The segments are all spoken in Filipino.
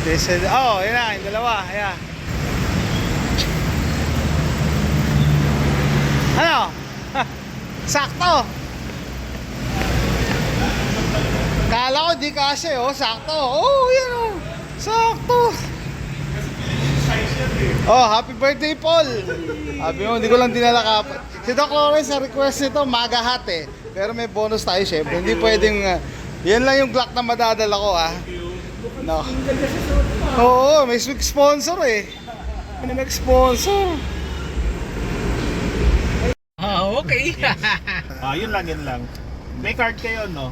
This is, oh, yun na, yung dalawa. Ayan. Ano? Sakto. Kala ko di kasi, oh, sakto. Oh, yan, oh. Sakto. Oh, happy birthday, Paul. Sabi mo, hindi ko lang dinala ka. Si Doc Lawrence, sa request nito, magahat eh. Pero may bonus tayo, syempre. Hindi pwedeng, yan lang yung Glock na madadala ko, ah. No. Oo, may sponsor eh. May nag-sponsor. Okay. Yun lang, yun lang. May card kayo, no?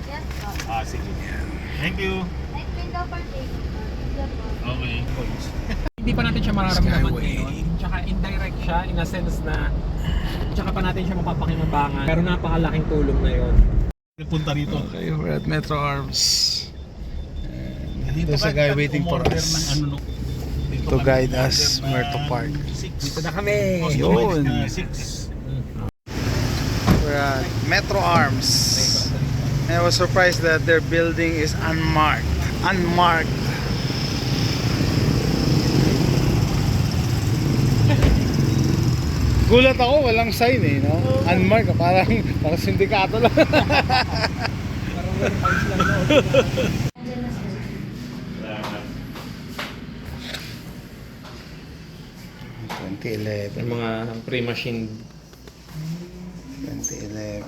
Yes po. Sige. Thank you. Next window for take. Yes po. Okay. Hindi pa natin siya mararamdaman ngayon. Tsaka indirect siya in a sense na tsaka pa natin siya mapapakinabangan. Pero napakalaking tulong na yun. Punta rito. Okay, we're at Metro Arms. Dito There's a guy waiting for us to guide us where to park. Dito na kami. Yun. 6. We're at Metro Arms. And I was surprised that their building is unmarked. Unmarked. Gulat ako, walang sign eh, no? Unmarked, parang sindikato lang. Andyan na sir. 2011. Yung mga pre-machined. 2011.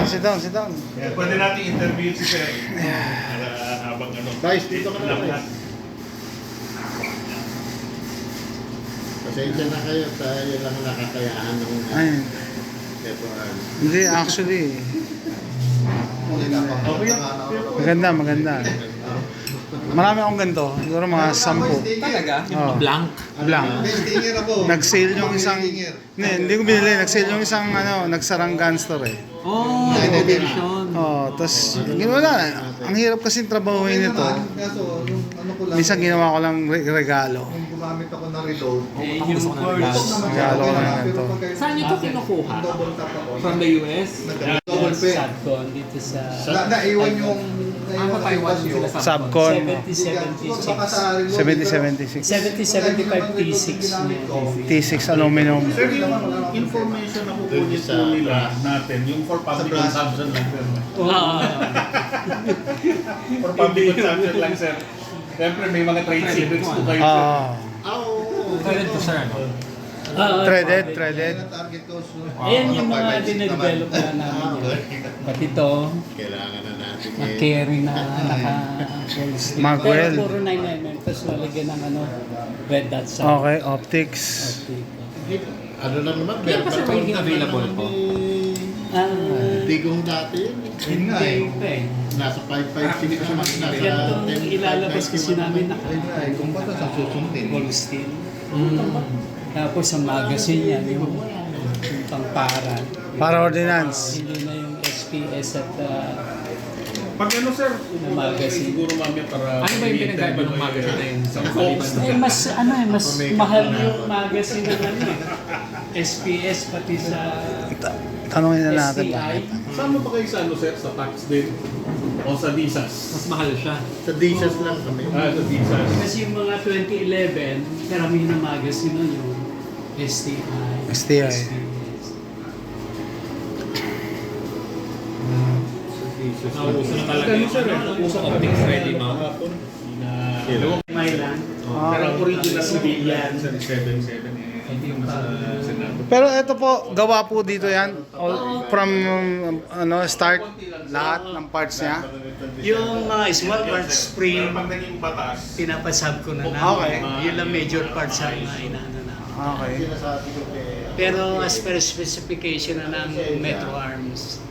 Sit down, sit down. Pwede natin interview si Sir. Habang ano. Guys, dito ka na guys. Pasensya na kayo, tayo lang nakakayahan ng Ay, Metro Arms. hindi, actually. Maganda, maganda. Marami akong ganito. Siguro mga 10. Talaga? Oh. Blank. Blank. Stinger ako. Nag-sale yung isang... Hindi ko binili. Nag-sale yung isang nagsarang gun store eh. Oh, innovation. Oh, tapos wala. Ang hirap kasi trabahuin nito. Kaso, ano ko lang, Minsan ginawa ko lang regalo. nung gumamit ako ng reload, Yung first. Regalo ko lang ganito. Saan nyo ito kinukuha? double tap ako. From the US? Double pay. Sadcon dito sa Naiwan yung... Ako Taiwan sila sa Subcon. 7076. Baka sa reload. 7076. 7075 T6 T6 aluminum. Sir, yung information na kukunin po nila natin, yung for public consumption lang, sir. For public consumption lang, sir. Siyempre, may mga trade secrets po kayo, sir. Threaded to sir, ano? Threaded. Target ko. Ayan yung mga dinedevelop na namin yun. Pati ito, Kailangan na natin na-carry na naka-full stick. Magwell. Pero puro 9mm, tapos lalagyan ng red dot sa Okay, optics. optic. Ano lang naman, Kaya kasi magiging available po. Tigong dati yun. Yun nga eh. Hindi pa eh. Nasa 556 siya mas nasa Ganitong 10, ilalabas kasi namin Kung ba't sa susundin? full steel. Tapos sa magazine yan, yung pangpara. Para ordinance. Hindi na yung SPS at Pag ano, sir, na magazine. siguro mamaya para... Ano ba yung pinagkaiba ng magazine na yun sa maliban Eh, mas mahal yung magazine ng ano eh. SPS pati sa Tanungin na natin STI. bakit. Saan mo ba kayo sa ano, sir? Sa tax din? O sa disas? mas mahal siya. Sa dishes lang kami. Sa disas. Kasi yung mga 2011, karamihan ng magazine nun yung STI. STI. SPS. Nauso na talaga yung uso optics ready, ma'am. May lang. Pero ang original Civilian. sa 77 eh. Hindi yung sa Senado. Pero ito po, gawa po dito yan. From start, lahat ng parts niya. Yung mga small parts spring, Pag naging batas, pinapasab ko na Okay. namin. Yun lang major parts sa mga inaano namin. Okay. Pero as per specification na ng Metro Arms,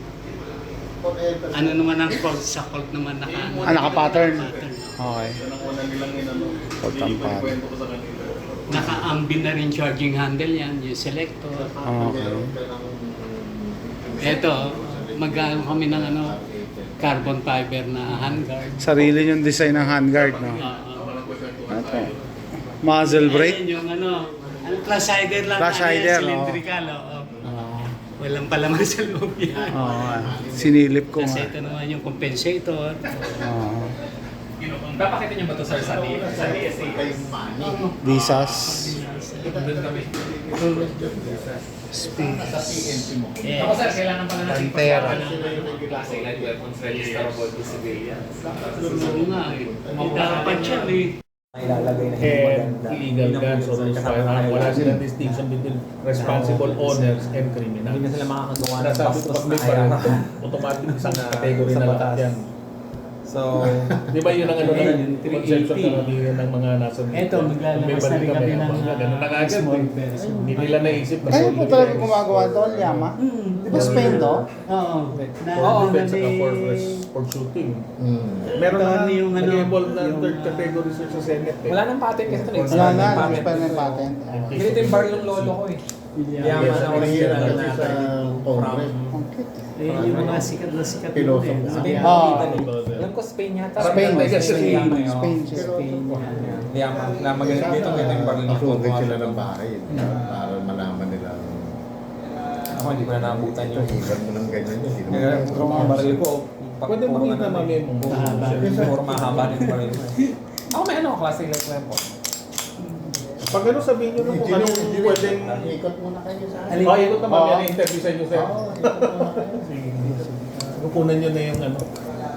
ano naman ang Colt sa Colt naman Naka-pattern. pattern. Okay. yan ang una nilang inano. Pagtampan. Kwento ko sa kanila. Naka-ambin na rin charging handle yan, yung selector. Okay. Eto, mag-ano kami ng carbon fiber na handguard. Sarili yung design ng handguard, no? Okay. Muzzle brake. Ayan yung ano class hider lang. Class hider, cylindrical, oo. walang palaman sa loob yan. Sinilip ko Kasi nga. ito naman yung compensator. Oo. Papakita niyo ba ito sir sa DSA? Visas. Doon kami. Eh, Ako sir, kailangan pala natin Pantera. klase like weapons registerable to civilians. oo nga eh. Dapat siya eh. Illegal guns or those firearms. Wala silang distinction between responsible owners and criminal. Hindi na sila makakagawa ng Nasabi ko bastos pag na may baril, ayaw. automatic isang category sa na batas. lahat yan. So, Di ba yun ang ano Ayun, ng yung conception 380. karamihan ng mga nasa Eto, maglalabas na rin kami ng ganun na agad. small version. Hindi nila naisip na Kayo po talaga gumagawa doon, Yama? Di ba Spain to? Oo. Oo, defense at for shooting. Meron Ito, na yung ano, nag-involve na yung, third category sir sa Senate eh. wala nang patent kasi ito. Wala na, nag-expire na yung patent. Ganito yung bar yung lolo ko eh. Yaman Yes, na original original na sa Congress. eh, yung mga sikat na sikat Piloso. yun eh. Sabi, Oo. Alam ko Spain yata. Spain, Spain. Spain. Yaman. Na magaling dito ganito yung bar yung Nakugay sila ng bahay. Para malaman nila. Ako hindi ko na naabutan yung Higan mo ng ganyan yun. Hindi Kaya naman. yung mga baril ko. Pwede mo rin na mami mo. Puro mahaba ng baril mo. Ako may ano, klase like weapon. Pag ano sabihin nyo na kung anong pwedeng... Ikot muna kayo sa Alin? Oh, ikot naman Oo. yan interview sa inyo sir. Kukunan nyo na yung ano.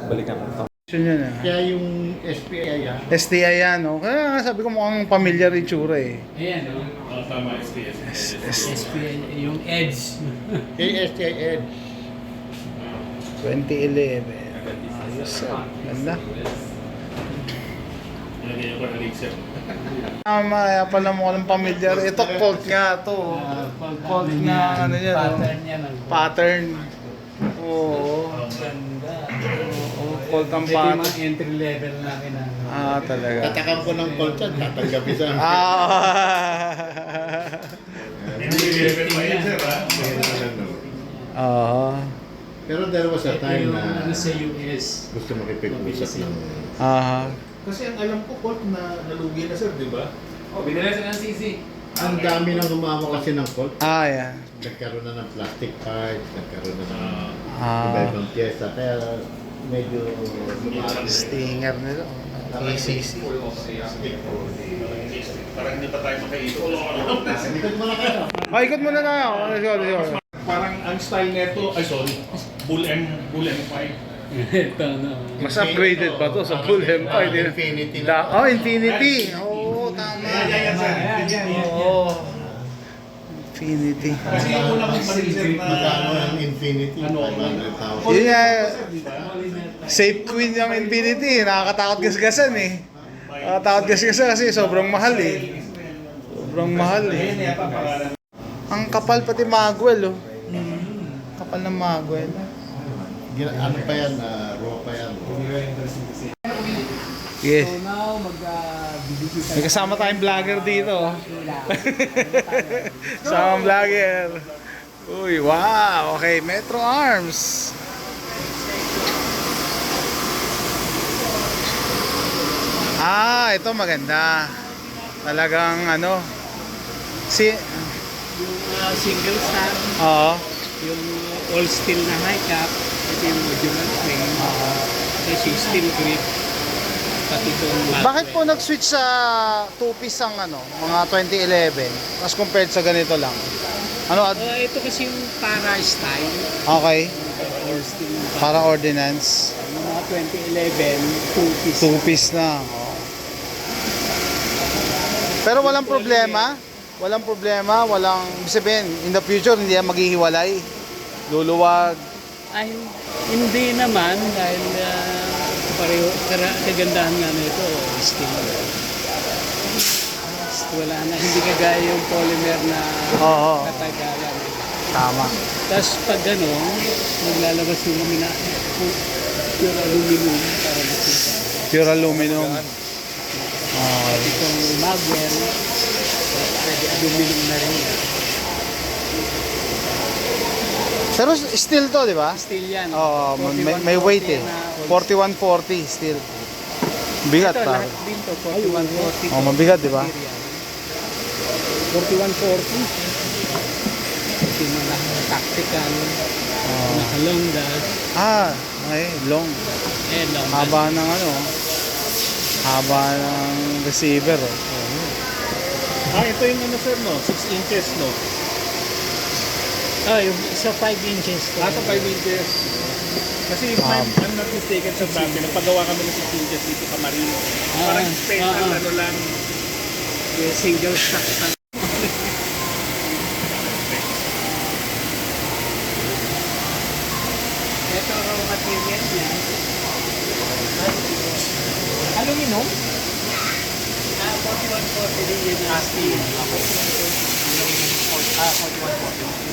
Balikan mo ito. Yun yun ah. Kaya yung SPI STI yan, no? Kaya nga sabi ko mukhang familiar yung tsura eh. Ayan, no? Tama, SPS. SPI, yung EDS. STI Ed. 2011. Ayos ah. Ganda. Ilagay nyo ko na link sir. Kaya pala mo ng familiar. Ito, Colt nga to. Colt na ano yan, no? Pattern yan. Pattern. Oo. Ganda. Oo, Colt ang Ito yung pattern. mga entry level namin na. Ah, talaga. Tatakam ko ng call chat, tatanggapin sa Ah. Pero there was a Ito time yung na ano sa US. gusto makipag-usap ng... Ah. Kasi ang alam ko, Colt, na nalugi na sir, di ba? Oh, binila sila ng CC. Ang dami nang humama kasi ng call. Ah, yeah. Nagkaroon na ng plastic parts, nagkaroon na ng Ah. iba-ibang pyesa. Kaya medyo lumakas. Stinger nila. ACC. Parang hindi pa tayo makaikot. Likod mo na kayo. Oh, ikot muna tayo. Let's go, let's go. Parang ang style neto, ay sorry, Bull M5. Ito, no? Mas upgraded pa to sa Bull M5. Infinity na. Oh, Infinity. Oo, tama. Oo. Infinity. Kasi yung una kong panisip na... Magkano ang Infinity? 500,000. Yun nga, safe queen yung Infinity. Nakakatakot gasgasan eh. Nakakatakot gasgasan kasi sobrang mahal eh. Sobrang mahal eh. Ang kapal pati Magwell oh. Kapal ng Magwell. Ano pa yan? Raw pa yan. Yes. So now, mag-bibigay tayo. May kasama tayong vlogger dito. Kasama vlogger. Uy, wow. Okay, Metro Arms. Ah, ito maganda. Talagang ano. Si Yung single stand, Oo. yung all steel na high cap, ito yung modular frame, tapos yung steel grip, pati itong mat. Bakit po nag-switch sa two-piece ang ano, mga 2011 as compared sa ganito lang? Ano? Ito kasi yung para style, Okay. all steel na Para ordinance. Yung mga 2011, two-piece. Two-piece na. Oh. Pero walang problema. Walang problema. Walang, ibig sabihin, in the future, hindi yan maghihiwalay. Luluwag. Ay, hindi naman dahil pareho, kagandahan nga nito, steel. Wala na, hindi kagaya yung polymer na Oo. katagalan. Tama. Tapos pag gano'n, maglalabas yung kami na pure aluminum para makita. Pure aluminum. Okay. Itong Magwell, pwede aluminum na rin. Pero steel to, di ba? Steel yan. Oo, may weight eh. 4140 steel. Bigat Ito, pa. lahat din to, 4140. Oh, mabigat, di ba? 4140. yung mga tactical, Oh. naka-long dash, Okay, long. long Haba ng ano, haba ng receiver. Oh. Ito yung ano sir, no? 6 inches, no? yung sa 5 inches to. Sa 5 inches. Kasi if I'm not mistaken sa dati, nagpagawa kami ng 6 inches dito sa Marino. Parang special, ano lang. Yung single stock na. Ito raw material niya. Aluminum? 4140 din yun ang steel. 4140.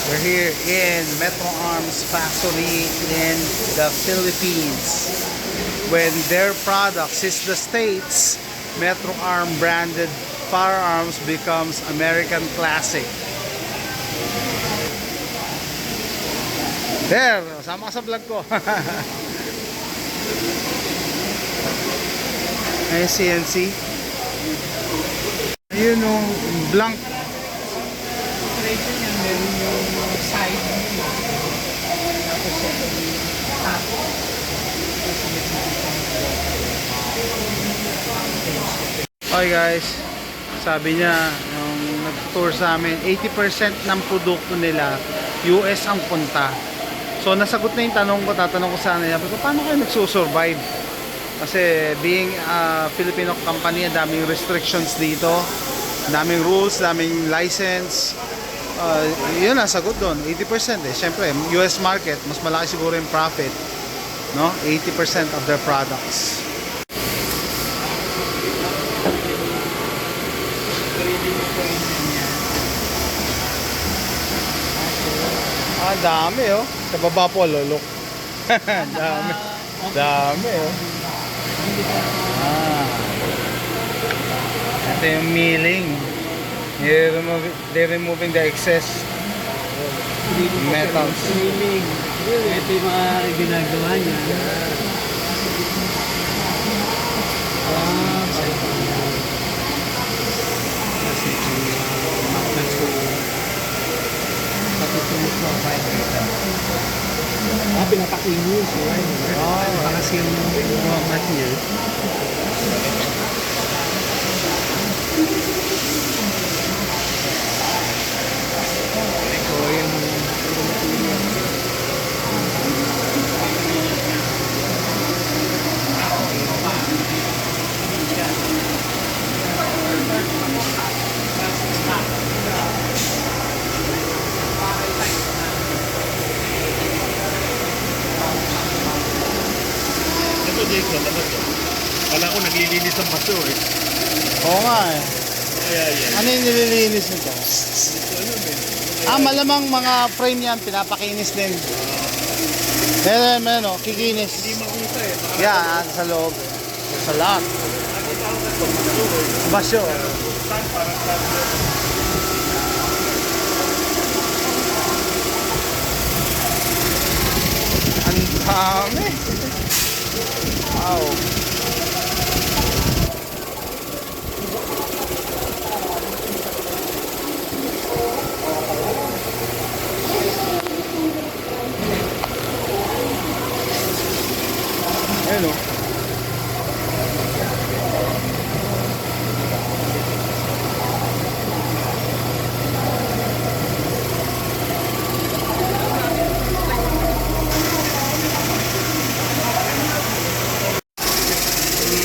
We're here in Metro Arms factory in the Philippines. When their products is the States, Metro Arm branded firearms becomes American classic. There, sama ka sa vlog ko. Ay, CNC. Ayun o, blank. Operation yan, meron yung side. Tapos yung top. Okay guys, sabi niya, nung nag-tour sa amin, 80% ng produkto nila, US ang punta. So nasagot na yung tanong ko, tatanong ko sana niya, paano kayo nagsusurvive? Kasi being a Filipino company, daming restrictions dito, daming rules, daming license. Yun ang sagot doon, 80% eh. Siyempre, US market, mas malaki siguro yung profit, no? 80% of their products. Dami oh. Sa baba po, lolok. Dami. Dami oh. Ito yung milling. They're removing the excess metals. Swimming. Ito yung mga ginagawa niya. Pinapakinis yun. Kasi yung raw mat niya. Ito yung Ito, Jason, ano to? Wala ko naglilinis ng baso eh. Oo nga eh. Yan. Ano yung nililinis nito? Malamang mga frame yan, pinapakinis din. Meron, kikinis. Hindi makita eh. Yan, sa loob. Sa lahat. Basyo. Ang dami. Wow. Ayun o.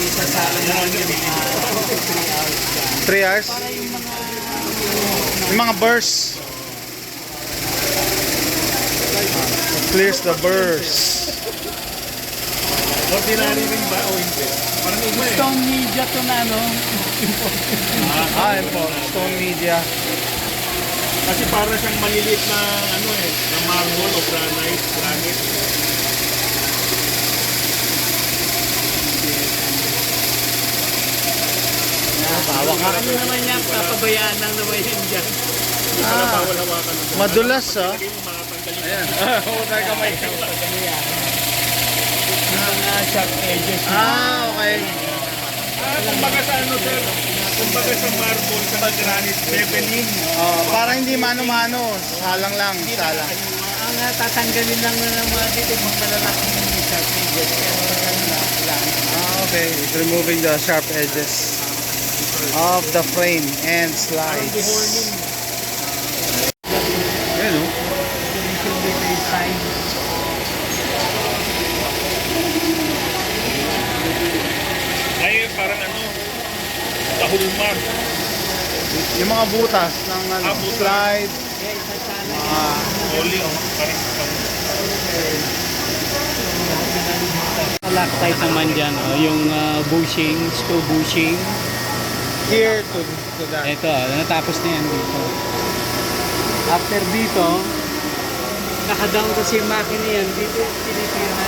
isasala naman yung mga 3 hours ka. 3 hours? Para Yung mga bursts. It clears the bursts. Ordinary rin ba o hindi? Parang iba eh. stone media to na ano. Yun po. Stone media. Kasi para siyang maliliit na ano eh, na marble o granite. Tawag nga. Ano naman yan, papabayaan lang naman yan dyan. Hindi pala bawal hawakan ng Madulas ah. Lagay mo makatanggal yung Ayan. Huwag tayo kamay. Yung mga sharp edges. Okay. kumbaga sa ano sir, Kumbaga sa marble, sa granite, beveling. Para hindi mano-mano, salang lang, salang. Ang tatanggalin lang ng mga dito, mga malalaking sharp edges. Pero ganun lang. Okay, it's removing the sharp edges of the frame and slides. Ayan o. Ay, parang ano, tahulma. Yung mga butas ng butas. slide. Rolling. Parang Loctite naman dyan, yung bushing, screw bushing. Here to that. Ito, natapos na yan dito. After dito, nakadown kasi yung makina yan. Dito, tinitira.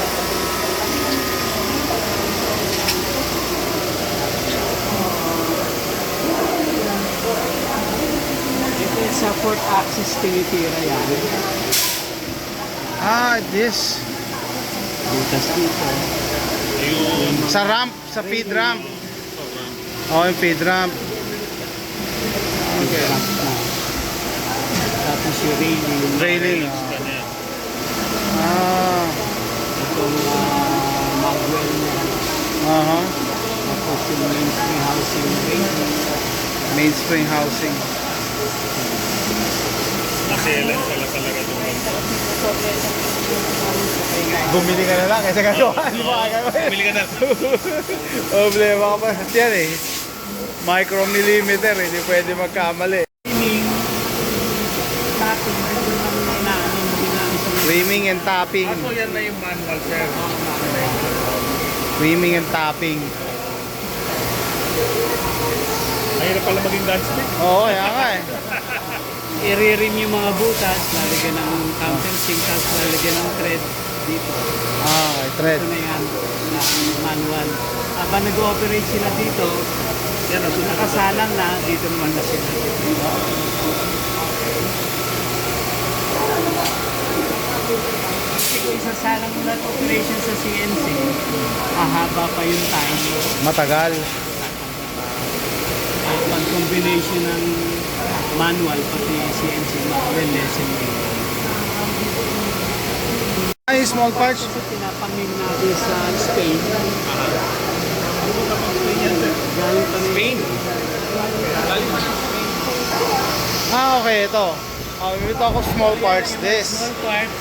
Ito sa 4th axis tinitira yan. This. Butas dito. Sa ramp, sa feed ramp. Oh, yung feed ramp. Okay. Tapos yung railing. Railing. Ah. Itong magwell niya. Aha. Tapos yung mainspring housing railing. Mainspring housing. naselan pala talaga doon. Bumili ka na lang kasi gagawa. Ano ba gagawin? Bumili ka na. Problema ka pa. Yan eh. Micromillimeter, hindi pwede magkamali. Rimming and tapping. Ako yan na yung manual, sir. Rimming and tapping. Mahirap pala maging dance stick. Oo, kaya nga eh. I-rim yung mga butas, lalagyan ng countersink, tapos lalagyan ng thread dito. Ah, okay, thread. Ito na yan, na manual. Habang nag-ooperate sila dito, Yan, nakasalang na, dito naman na sila. Kasi kung isasalang mo na operation sa CNC, mahaba pa yung time. Matagal. Pag combination ng manual pati CNC, ma-lessen yun. Ay, small parts. Kasi pinapamig natin sa Spain. Galing pa Spain? Ah, okay, ito. Ito ako small parts. This. Small parts.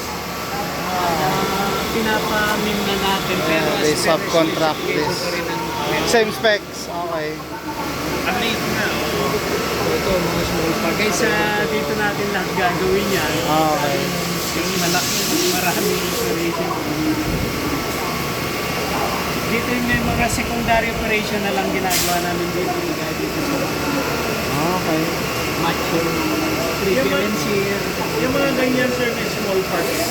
Pinapamig na natin. Pero They subcontract this. Same specs. Okay. Ang liit na. Ito, mga small parts. Kaysa dito natin lahat gagawin yan. Okay. Yung malaki, maraming operation. Dito yung may mga secondary operation na lang ginagawa namin dito. Dito sa Okay. macho, preferencier. Yung mga ganyan, sir, na small parts,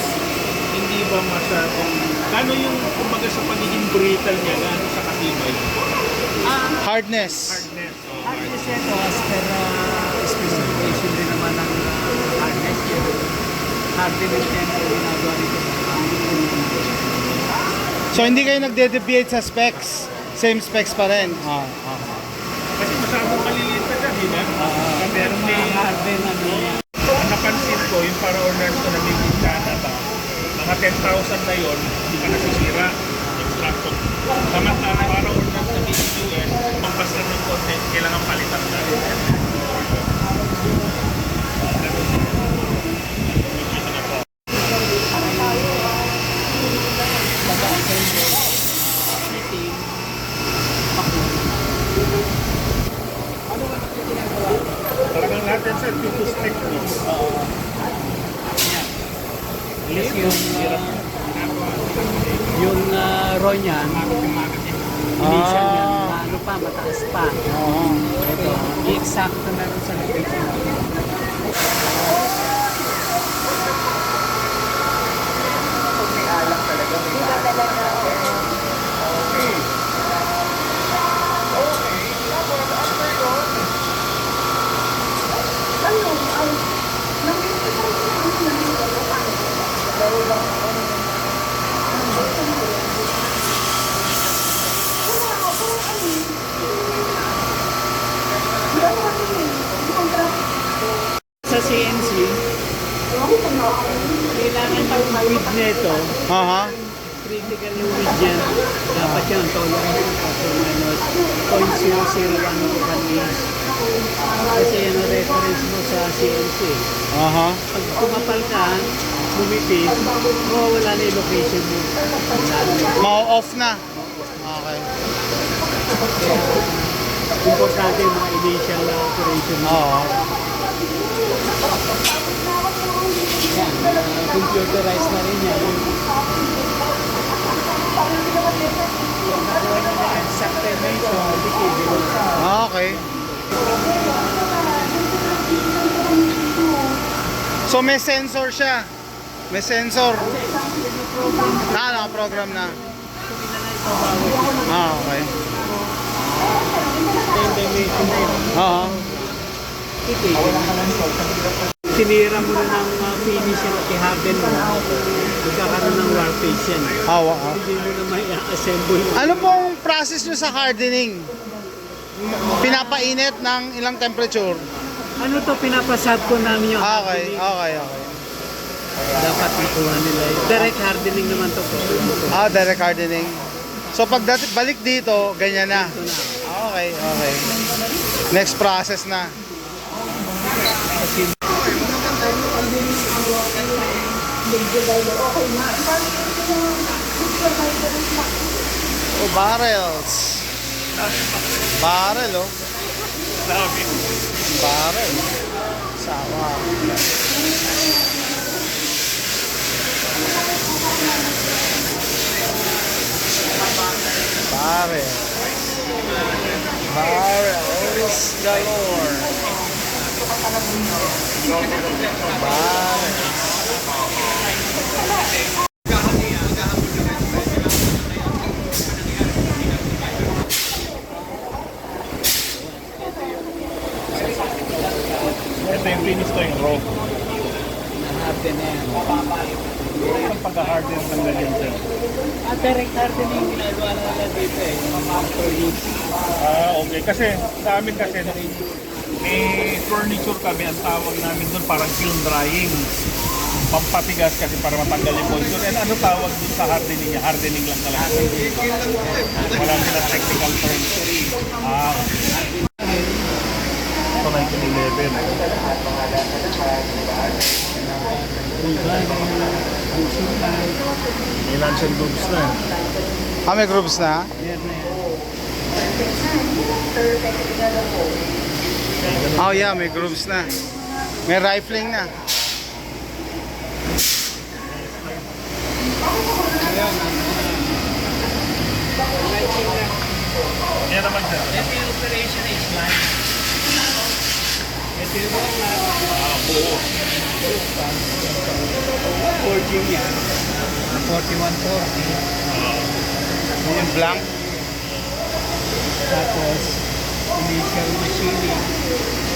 hindi ba masyadong... Kano yung, kumbaga sa pagiging brittle niya, gano'n sa katibay? Hardness. Hardness. Hardness ito as per specification din naman ng hardness yun. Hardness din ang ginagawa nito. So, hindi kayo nagde-deviate sa specs. Same specs pa rin. Kasi masyadong maliliit na siya, di ba? Pero may harden ano yan. Ang napansin ko, yung para owners ko na may Canada, mga 10,000 na yun, hindi ka nasisira. Extracto. Samantala, para owners na may US, pampas na ng konti, kailangan palitan na. Talagang lahat yan, sir, focus techniques. Yes, yung roy niyan, initial yan, na ano pa, mataas pa. Ito, i-exacto na rin sa location. CNC, kailangan yung width nito, Aha. critical yung width yan. Dapat yan, tolerance minus 0.001 is. Kasi yan ang reference mo sa CNC. Aha. Pag kumapal ka, bumipis, mawawala na yung location mo. Ma-off na. Okay. Importante yung mga initial operation mo. Oo. Yan, computerized na rin yan. Nakuha niya na exact dimension, dikit. Okay. So may sensor siya. May sensor. Naka-program na. Okay. Yung dimension na yun. Oo. Tinira mo na ng finish yun at i-harden mo. Magkakaroon ng warpage yan. Hindi mo na may assemble. Ano pong process nyo sa hardening? Pinapainit ng ilang temperature? Ano to, pinapasab ko namin yung Okay, hardening. okay. Dapat makuha nila yun. Direct hardening naman to po. Direct hardening. So pag balik dito, ganyan na. Ito na. Okay. Next process na. Kasi Oh, barrels. Barrel, oh. Barrel. Sama. Barrel. Barrels galore. Barrels. Ito yung finish to yung raw. na-harden na yan. Ang pagka-harden ng ganyan sir. Direct hardening ginagawa na nila dito eh. Yung mga produce. Okay. Kasi sa amin kasi may furniture kami, ang tawag namin doon parang kiln drying. Pampatigas kasi para matanggal yung moisture. And ano tawag doon sa hardening niya? Hardening lang talaga. Wala silang technical term. Ito 1911. May lunch and goods na. May groups na? Oh yeah, may groups na. May rifling na. Yan naman sir. Ito yung operation is line. Ito yung Buo. forging yan. 4140. Yung blank. Tapos, initial machining.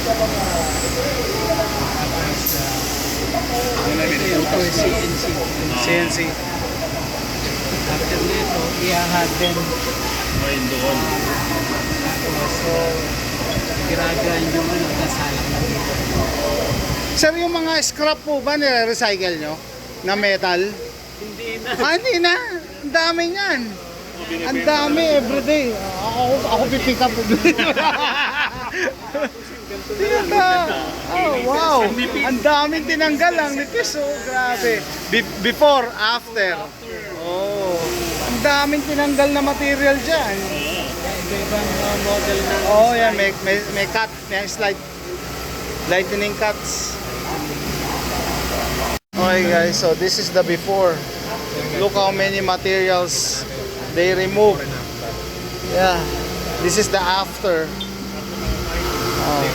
Tapos, ito yung for CNC. CNC. After nito, i-harden. Ngayon doon. Tapos, ginagawan yung ano, kasalang na dito. Sir, yung mga scrap po ba nire-recycle nyo? Na metal? Hindi na. Hindi na. Ang dami niyan. Ang dami everyday. Ako pipick up. Oh, wow. Ang daming tinanggal lang nipis. Oh, grabe. Before, after. Oh. Ang daming tinanggal na material dyan. Iba-ibang model na. Oh, yeah, may cut, may slide lightning cuts. Okay guys, so this is the before. Look how many materials they remove. Yeah, this is the after.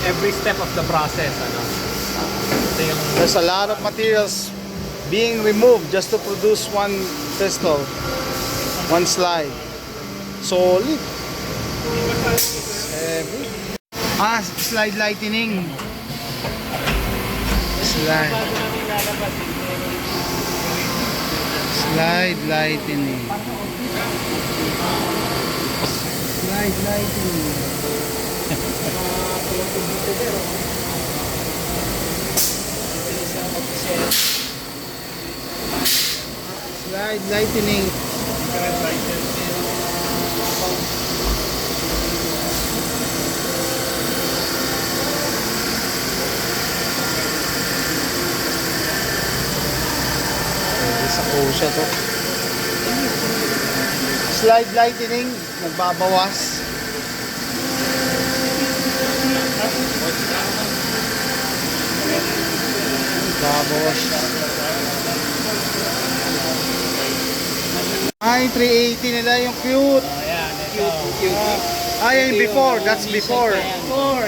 Every step of the process, ano? Ito yung There's a lot of materials being removed just to produce one pistol, one slide. Solid. Heavy. Slide lightning. Slide. Slide lightning. Slide lightning. slide lightning. Different sizes. Sa Osha to. Slide lightning, nagbabawas. Nagbabawas siya. Ay, 380 nila yung cute. Cute. Ah, yung before, that's before. Before.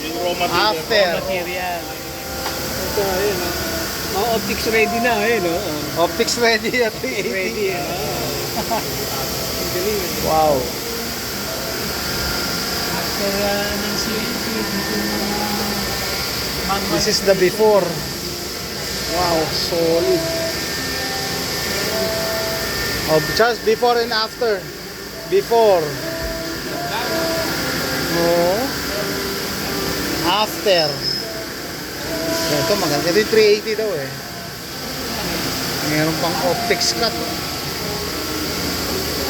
Yung raw material. After. Material. Ito, ayun, oh. Mga optics ready na, ayun, oh. Optics ready at 380. Ready, oh. Ang galing, eh. Wow. After ng CNC, This is the before. Wow, solid. Oh, just before and after. Before. Oh. After. Ito maganda. Ito yung 380 daw eh. Meron pang optics cut.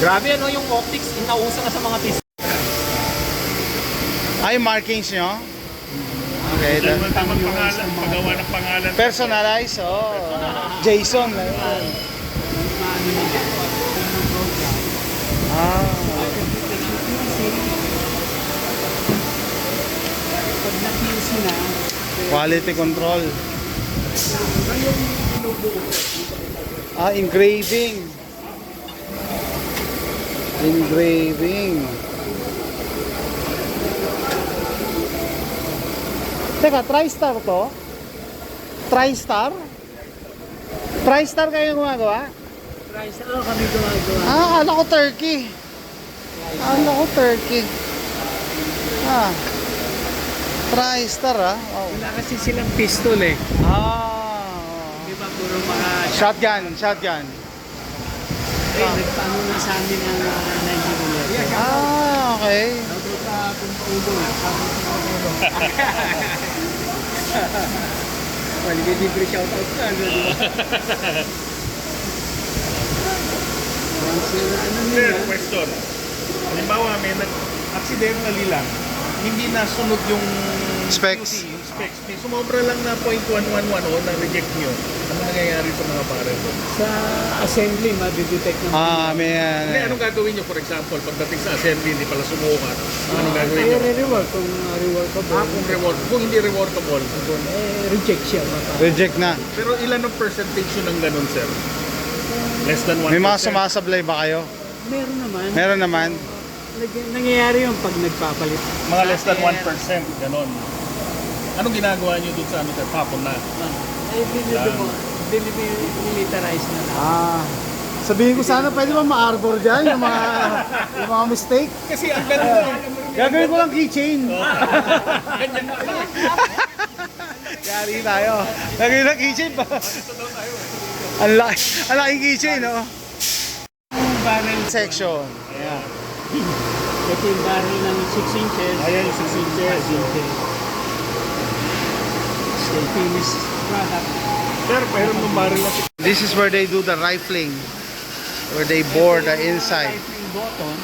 Grabe ano yung optics, inauso na sa mga test. Ay, markings nyo? Okay. Diyan mo tamang pangalan, paggawa ng pangalan. Personalize, oh. Jason. Ah. pag na-QC na, Quality control. Ah, engraving. Engraving. Teka, TriStar to? TriStar? TriStar kayo gumagawa? price, kami gumagawa. Ah, akala ko turkey. Akala ko turkey. Ah. TriStar ah. Wow. Wala kasi silang pistol eh. Ah. Di ba, puro mga Shotgun, shotgun. nagpaano na sa amin ang Nigeria. Ah, okay. Well, libre shoutout ka, ano, di ba? Once ano Sir, nila, question. Halimbawa, may accidentally lang, hindi nasunod yung Specs. QC, yung specs. May sumobra lang na 0.111 o na-reject nyo. Ano nangyayari sa mga barrel doon? sa assembly, ma-detect naman. Ah, may Hindi, anong gagawin nyo, for example, pagdating sa assembly, hindi pala sumukat, anong gagawin nyo? Re-reward kung reworkable. Kung hindi reworkable. Reject siya. reject na. Pero ilan ang percentage yun ng ganun, sir? Less than 1%? May mga sumasablay ba kayo? Meron naman. Meron naman. Nangyayari yung pag nagpapalit. Mga less than 1%, ganun. Anong ginagawa nyo doon sa ano, sir? Tapon na. Demilitarize na lang. Ah. Sabihin ko sana pwede ba ma-arbor dyan yung mga mistake? Kasi ang ganun. Gagawin ko lang keychain. Yari tayo. Gagawin lang keychain pa. Ang laking keychain, no? Barrel. Section. Yeah. Ito yung barrel ng 6 inches. Ayan yung 6 inches. Still finished product. Sir, pero nung barrel na This is where they do the rifling. Where they bore the inside. Yung button.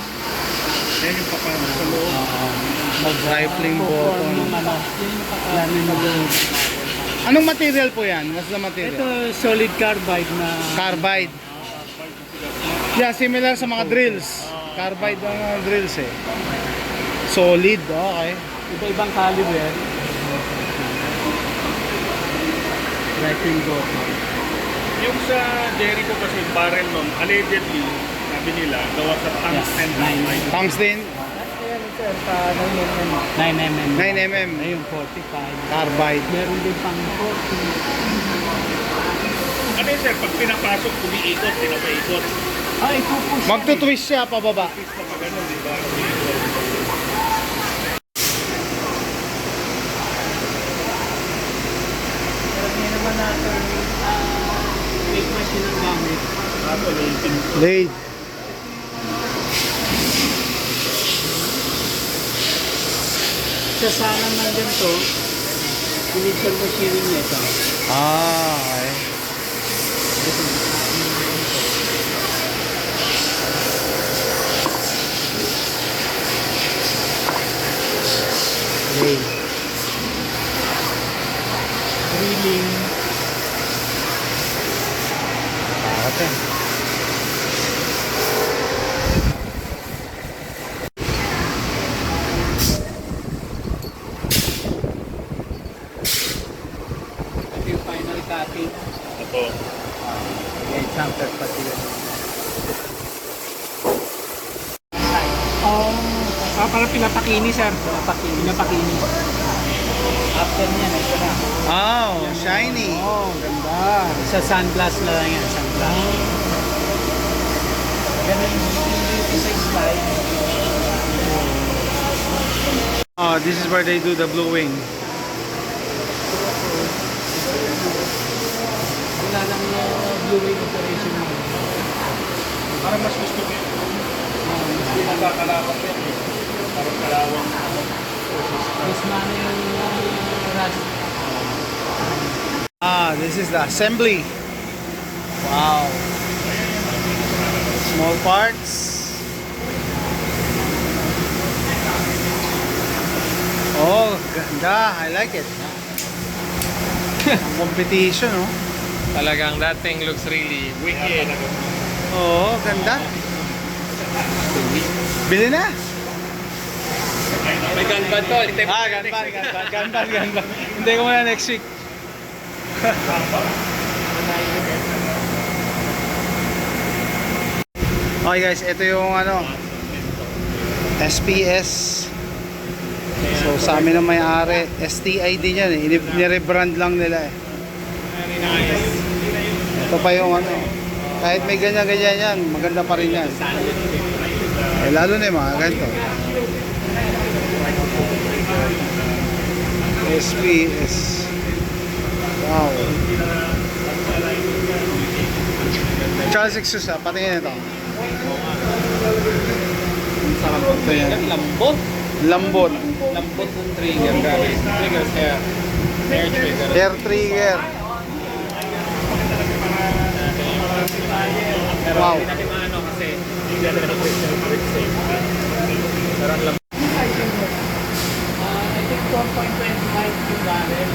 yan yung papano sa loob. Rifling button. Yung ano. Yan yung mag- Anong material po yan? What's the Ito material? solid carbide na Carbide. Yeah, similar sa mga drills. Carbide ang mga drills eh. Solid, okay. iba-ibang caliber. Rifling button. Yung sa Jericho kasi barrel nun, allegedly, sabi nila, gawa sa tungsten dynamite. Tungsten, Ayan sir, 9mm. 9mm. Ayun, 45. Carbide. Meron din pang 40. Ano yun, sir? Pag pinapasok, umiikot, pinapaikot. Ay, ipupush. Magtutwist siya pababa. Twist pa pa ganun, di ba? Umiikot. Hindi naman natin make machine ang gamit. Ako, late. Blade. Sa sana man ganito, initial machining nito. Ah, okay. Okay. Drilling. Bakit eh? Ito yung final cutting. Ito. May jumper pati yun. Parang pinapakini, sir. Pinapakini. After niyan, ito na. Oh, shiny. Oh, ganda. Sa sunglass lang yan, sunglass. Ganun dito sa slide. Oh, this is where they do the blue wing. Wala nang blue wing operation na. Parang mas gusto ko yun. Hindi nagkakalawang yan eh. Parang kalawang. Mas mana yung rust. Ah, this is the assembly. Wow. Small parts. Oh, ganda. I like it. Ang competition, oh. Talagang that thing looks really Wicked. Oo, ganda. Bili na. May gunpad to. Ganban. Hindi ko muna next week. Okay guys, ito yung ano, SPS. So sa amin ang may-ari, STI din yan eh. Nirebrand lang nila eh. Ito pa yung ano, kahit may ganyan-ganyan yan, maganda pa rin yan. Eh, lalo na yung mga ganito. SPS. Wow. Charles Exus ha, patingin ito. Ito yan. Lambot. Lambot. Lambot ng trigger. Guys. Trigger hair. Hair trigger. Hair trigger. Pero Wow. hindi natin maano kasi hindi natin na-question for safety. Pero ang lambot. I think 4.25 yung barrel.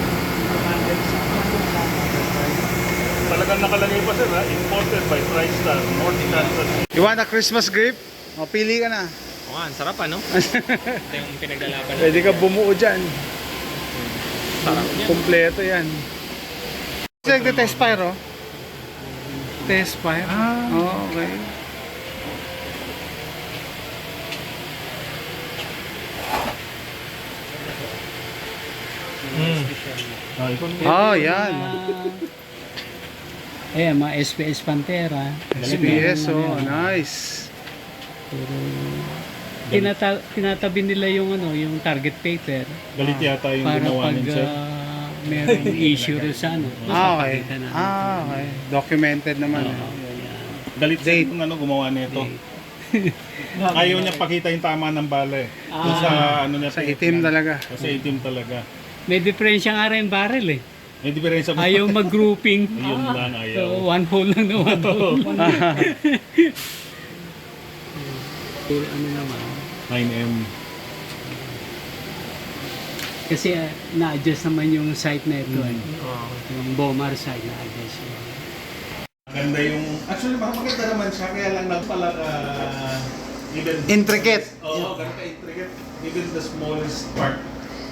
Talagang nakalagay pa sir ha. Imported by TriStar. North Kansas. You want a Christmas gift? O, pili ka na. Oo nga, ang sarap ano? Ito yung pinaglalaban natin. Pwede ka bumuo dyan. Sarap niya. Kompleto yan. Nagte-test fire, oh. Test fire? Oh, okay. Oh, yan. Ayan, mga SPS Pantera. SPS, oh, nice. Pero, tinatabi nila yung ano, yung target paper Galit yata yung para ginawa pag niyan sir. merong issue rin sa ano. Okay. mapapakita natin. Okay. Documented naman. Oo, eh. yan. Galit sir kung ano gumawa nito. Ayaw niya pakita yung tama ng bala eh. Kung sa ano niya. Sa itim talaga. Sa itim talaga. May diferensya nga rin barrel eh. May diferensya ba? Ayaw mag-grouping. Yun lang ayaw. So, one hole lang na one hole. Pero ano naman, 9M. kasi na-adjust naman yung site na ito eh. Yung Bomar site na-adjust yun. Maganda yung... Actually, maganda naman siya. Kaya lang nagpala even... Intricate. Oo, ganun ka-intricate. Even the smallest part.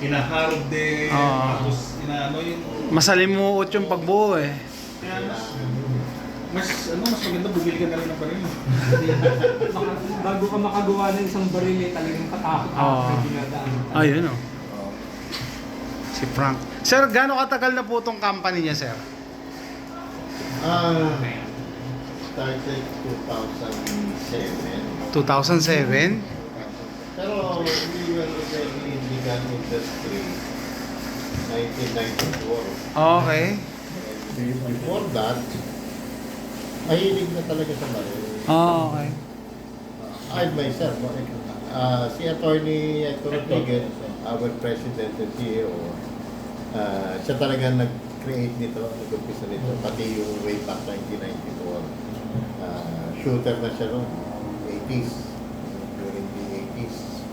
Hinaharap din. Oo. Tapos, inaano yung... Masalimuot yung pagbuo eh. Kaya mas maganda bumili ka na rin ng baril. Bago ka makagawa ng isang baril eh, talagang katakot Oo. dinadaan. Ayun oh. Si Frank. Sir, gaano katagal na po itong company niya, sir? Started 2007. 2007? Pero we were already in the gun industry 1994. Okay. And before that, mahilig na talaga sa baril. Oh, okay. I myself, si Attorney Hector Tigen, our President and CEO, siya talaga nag-create nito, nag-umpisa nito, pati yung way back 1994. Shooter na siya noon, 80s, during the 80s.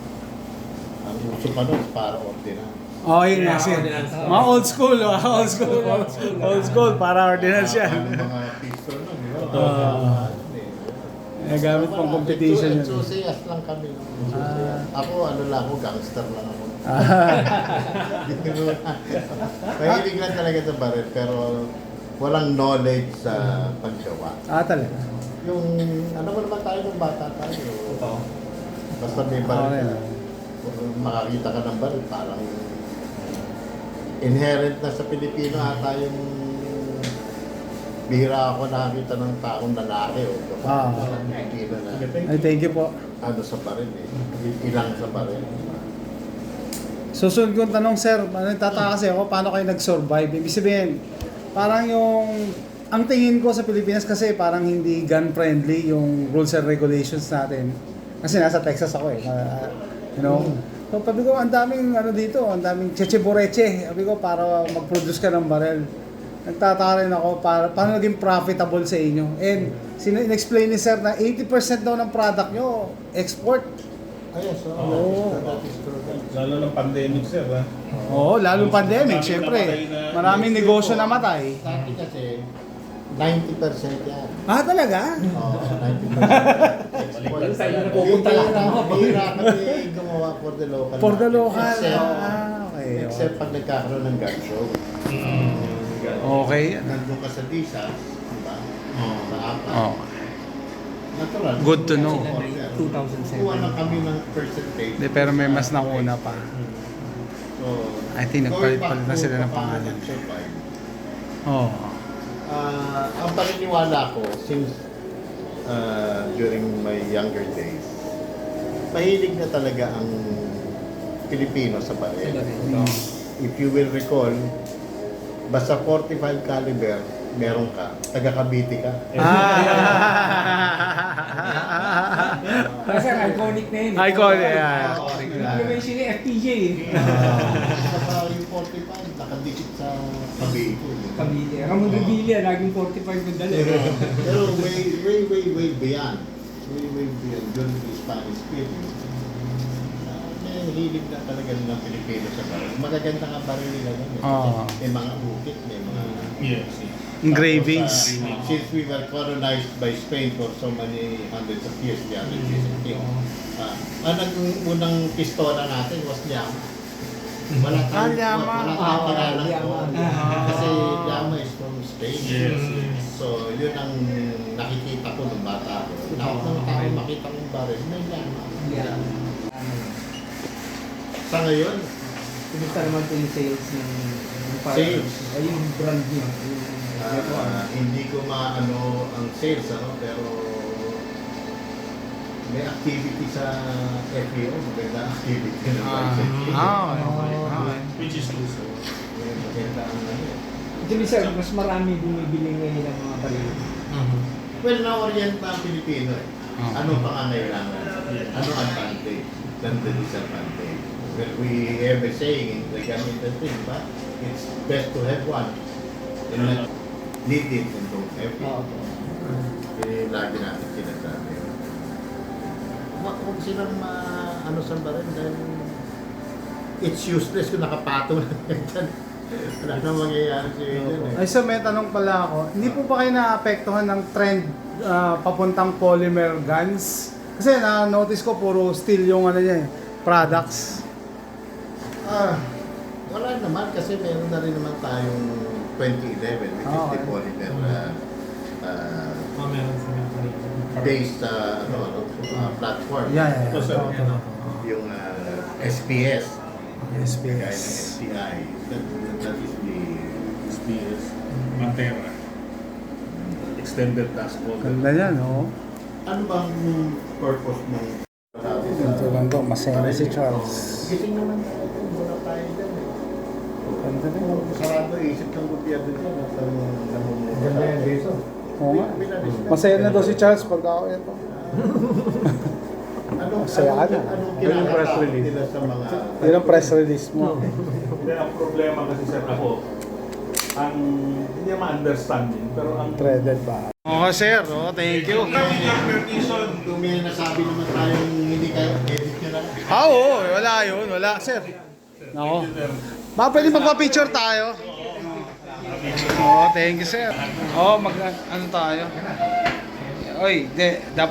ang uso pa nun para ordinance. Oh, yun nga sir. Mga old school, old school, para ordinance yan. Ang mga pistol nun, di ba? Gamit pang competition yun. Enthusiast lang kami. Ako, ano lang ako, gangster lang ako. Mahilig lang talaga sa baril, pero walang knowledge sa paggawa. Talaga. Yung, ano mo naman tayo nung bata tayo. Basta may baril ka. Makakita ka ng baril, parang inherent na sa Pilipino ata yung bihira ako nakakita ng taong lalaki o Pilipino na Ay, thank you po. ano sa baril ilang sa baril. Susunod kong tanong, sir, tataka kasi ako, paano kayo nag-survive? Ibig sabihin, parang ang tingin ko sa Pilipinas kasi parang hindi gun-friendly yung rules and regulations natin. Kasi nasa Texas ako you know? So, sabi ko, ang daming dito, ang daming cheche-boreche. Sabi ko, para mag-produce ka ng barel. Nagtataka rin ako, paano naging profitable sa inyo? And, in-explain ni sir na 80% daw ng product nyo, export. Ayos, that is true. Lalo ng pandemic, sir, ha? Oo, lalong pandemic, syempre. Maraming negosyo namatay. Dati kasi, 90% yan. Talaga? Oo, 90%. Balik tayo na pupunta lang. Bihira kami gumawa for the local For the market. local. Except, Okay. except pag nagkakaroon ng gun show. Okay. Nandun ka sa Disa, di ba? Sa Apa. Oh. Natural. Good to know. 2007. Kuha lang kami ng percentage. Pero may mas nauna pa. So, I think going nagpalit back na to sila ng paano pangalan. nag-survive. Oh. Ang paniniwala ko since during my younger days, mahilig na talaga ang Pilipino sa baril. If you will recall, basta 45 caliber, meron ka, taga Cavite ka. Kasi iconic na yun. Iconic, yeah. Yung mention ni FPJ eh. Saka yung 45, nakadikit sa Cavite. Cavite. Ramon Revilla, laging 45 yung dala. Pero way beyond. Way beyond. During the Spanish period. May hilig na talaga ng Pilipino sa baril. Magaganda nga baril nila nun. May mga ukit, may mga... Yes. Engravings. Since we were colonized by Spain for so many hundreds of years, the hundred years of king. Ang unang pistola natin was Llama. Wala tayong kilala ko. Kasi Llama is from Spain. Yes. So, yun ang nakikita ko nung bata ko. Lahat ng tao makita kong baril, may Llama. Sa ngayon, Kumusta naman po yung sales ng Sales? Ay, yung brand niya. hindi ko maano ang sales, pero may activity sa FEO, maganda activity ng bicycle. Which is also. May maganda ang Actually sir, mas marami bumibili ngayon ng mga baril. Well, na-orient na ang Pilipino eh. Ano pangangailangan? Ano advantage? Than the disadvantage? Well, we have a saying in the gun industry, but it's best to have one and not need it and don't have it. Lagi natin sinasabi. Huwag silang ano sa baril dahil it's useless kung nakapatong lang yan. Wala nang mangyayari sa iyo dyan eh. Ay, so may tanong pala ako. Hindi po ba kayo naapektuhan ng trend papuntang polymer guns? Kasi na-notice ko puro steel yung products. Wala naman kasi meron na rin naman tayong 2011 which is the polymer based platform. Yeah. Yung SPS. Kaya ng SPS. STI. That is the SPS. Pantera. Extended task mode. Ganda yan, oh. ano bang purpose ng Ito lang to, masaya si Charles. gising naman tayo, muna tayo dyan eh. Ganda rin. Sarado isip ng gobyerno dyan at ang namumuno. Ganda yan dito. Oo nga. Masaya na daw si Charles pag ako yan to. Masaya ka na. Anong Yun yung press kinakatakot release. nila sa mga... Yun ang press release mo. Hindi, ang problema kasi sir ako, ang hindi ma-understanding, pero ang Threaded ba? Oo, sir. Oh, thank you. Kung may nasabi naman tayong hindi kayo, edit nyo na. Oo, wala yun. Wala, sir. Ako. Baka pwede magpa-picture tayo. Oo, thank you, sir. Oo, ano tayo? Oy, dapat.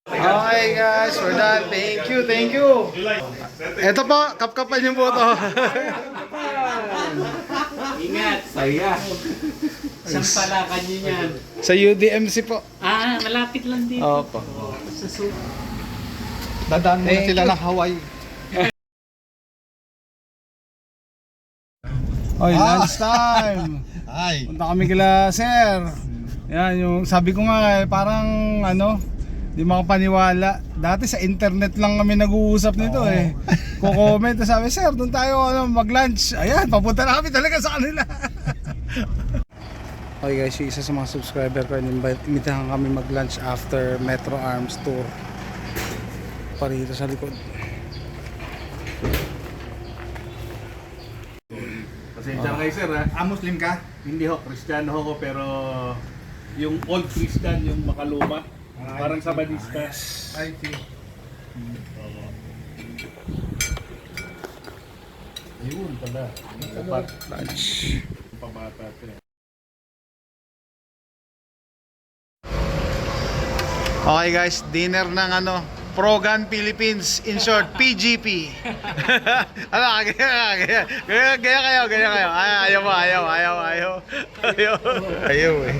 Okay guys, we're done. Thank you, thank you. Ito po, kapkapan yung boto. Ingat, saya. Saan pala kanyo yan? Sa UDMC po. Ah, malapit lang dito. Opo. Sa Subo. Dadaan muna sila ng Hawaii. Oy, lunch time. Ay! Punta kami kila sir. Yan, yung sabi ko nga parang ano, di makapaniwala. Dati sa internet lang kami nag-uusap nito eh. Ko-comment, sabi, sir, doon tayo mag-lunch. Ayan, papunta na kami talaga sa kanila. Okay guys, yung isa sa mga subscriber ko, imitahan kami mag-lunch after Metro Arms Tour. Parito sa likod. Pasensya kayo sir ha. Muslim ka? Hindi ho, Kristiyano ho ko pero yung old Christian, yung makaluma. Parang Sabadista. Ay, see. Ayun pala. Lunch. Pabata ito eh. Okay guys, dinner ng ano, Progan Philippines, in short, PGP. Ano, gaya kayo. Ayaw eh.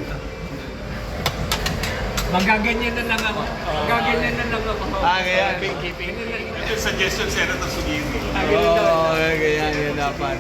Magaganyan na lang ako. Magaganyan na lang ako. Gaya. Ito yung suggestion Senator Sugiri. Oo, gaya dapat.